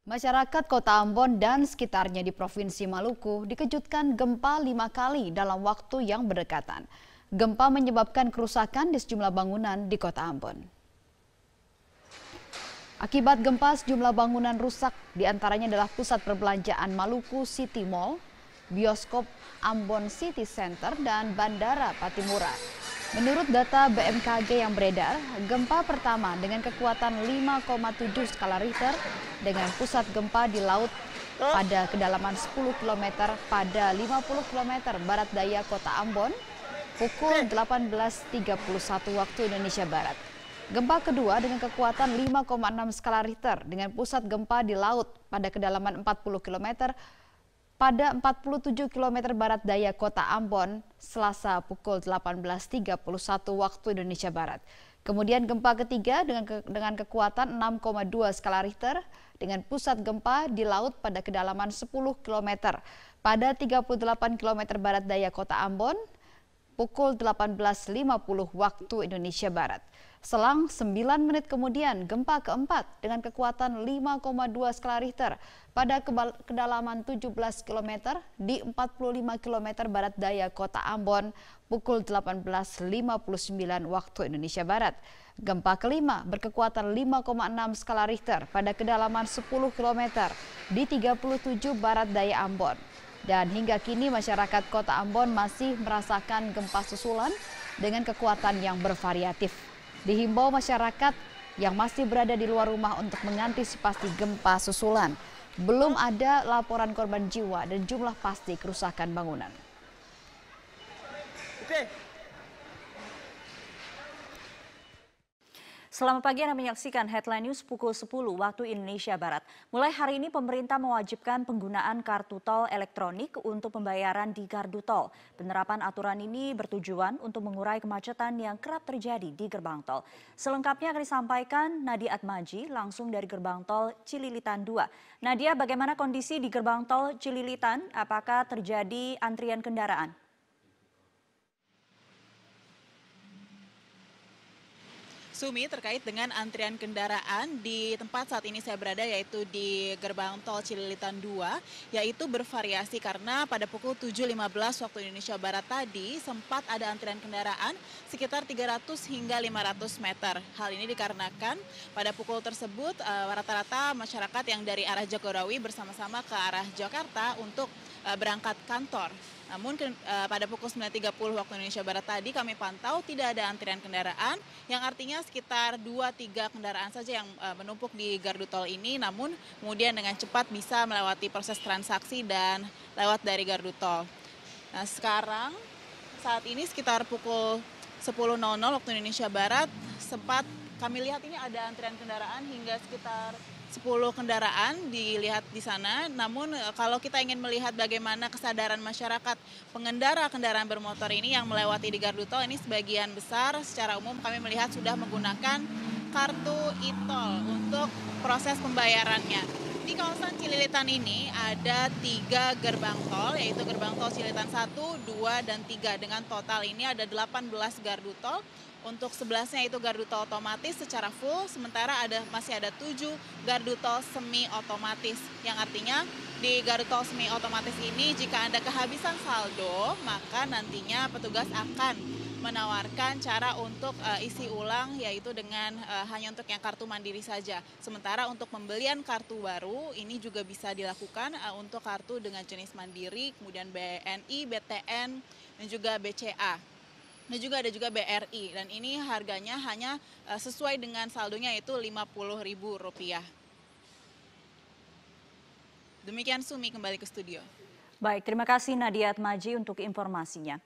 Masyarakat Kota Ambon dan sekitarnya di Provinsi Maluku dikejutkan gempa 5 kali dalam waktu yang berdekatan. Gempa menyebabkan kerusakan di sejumlah bangunan di Kota Ambon. Akibat gempa, sejumlah bangunan rusak, diantaranya adalah pusat perbelanjaan Maluku City Mall, bioskop Ambon City Center, dan Bandara Patimura. Menurut data BMKG yang beredar, gempa pertama dengan kekuatan 5,7 skala Richter dengan pusat gempa di laut pada kedalaman 10 km pada 50 km barat daya Kota Ambon pukul 18.31 waktu Indonesia Barat. Gempa kedua dengan kekuatan 5,6 skala Richter dengan pusat gempa di laut pada kedalaman 40 km pada 47 km barat daya Kota Ambon, Selasa pukul 18.31 waktu Indonesia Barat. Kemudian gempa ketiga dengan kekuatan 6,2 skala Richter dengan pusat gempa di laut pada kedalaman 10 km pada 38 km barat daya Kota Ambon, pukul 18.50 waktu Indonesia Barat. Selang 9 menit kemudian, gempa keempat dengan kekuatan 5,2 skala Richter pada kedalaman 17 km di 45 km barat daya Kota Ambon pukul 18.59 waktu Indonesia Barat. Gempa kelima berkekuatan 5,6 skala Richter pada kedalaman 10 km di 37 barat daya Ambon. Dan hingga kini masyarakat Kota Ambon masih merasakan gempa susulan dengan kekuatan yang bervariatif. Dihimbau masyarakat yang masih berada di luar rumah untuk mengantisipasi gempa susulan. Belum ada laporan korban jiwa dan jumlah pasti kerusakan bangunan. Selamat pagi, Anda menyaksikan Headline News pukul 10 waktu Indonesia Barat. Mulai hari ini pemerintah mewajibkan penggunaan kartu tol elektronik untuk pembayaran di gardu tol. Penerapan aturan ini bertujuan untuk mengurai kemacetan yang kerap terjadi di gerbang tol. Selengkapnya akan disampaikan Nadia Atmaji langsung dari gerbang tol Cililitan 2. Nadia, bagaimana kondisi di gerbang tol Cililitan? Apakah terjadi antrian kendaraan? Sumi, terkait dengan antrian kendaraan di tempat saat ini saya berada, yaitu di gerbang tol Cililitan 2, yaitu bervariasi karena pada pukul 7.15 waktu Indonesia Barat tadi sempat ada antrian kendaraan sekitar 300 hingga 500 meter. Hal ini dikarenakan pada pukul tersebut rata-rata masyarakat yang dari arah Jagorawi bersama-sama ke arah Jakarta untuk berangkat kantor. Namun pada pukul 9.30 waktu Indonesia Barat tadi kami pantau tidak ada antrian kendaraan, yang artinya sekitar 2-3 kendaraan saja yang menumpuk di gardu tol ini, namun kemudian dengan cepat bisa melewati proses transaksi dan lewat dari gardu tol. Nah, sekarang saat ini sekitar pukul 10.00 waktu Indonesia Barat sempat kami lihat ini ada antrian kendaraan hingga sekitar 10 kendaraan dilihat di sana. Namun kalau kita ingin melihat bagaimana kesadaran masyarakat pengendara kendaraan bermotor ini yang melewati di gardu tol ini, sebagian besar secara umum kami melihat sudah menggunakan kartu e-tol untuk proses pembayarannya. Di kawasan Cililitan ini ada 3 gerbang tol, yaitu gerbang tol Cililitan 1, 2, dan 3. Dengan total ini ada 18 gardu tol. Untuk 11-nya itu gardu tol otomatis secara full, sementara masih ada 7 gardu tol semi otomatis. Yang artinya di gardu tol semi otomatis ini jika Anda kehabisan saldo, maka nantinya petugas akan menawarkan cara untuk isi ulang, yaitu dengan hanya untuk yang kartu mandiri saja. Sementara untuk pembelian kartu baru ini juga bisa dilakukan untuk kartu dengan jenis mandiri, kemudian BNI, BTN, dan juga BCA. Dan juga ada juga BRI, dan ini harganya hanya sesuai dengan saldonya, yaitu Rp50.000. Demikian Sumi, kembali ke studio. Baik, terima kasih Nadia Atmaji untuk informasinya.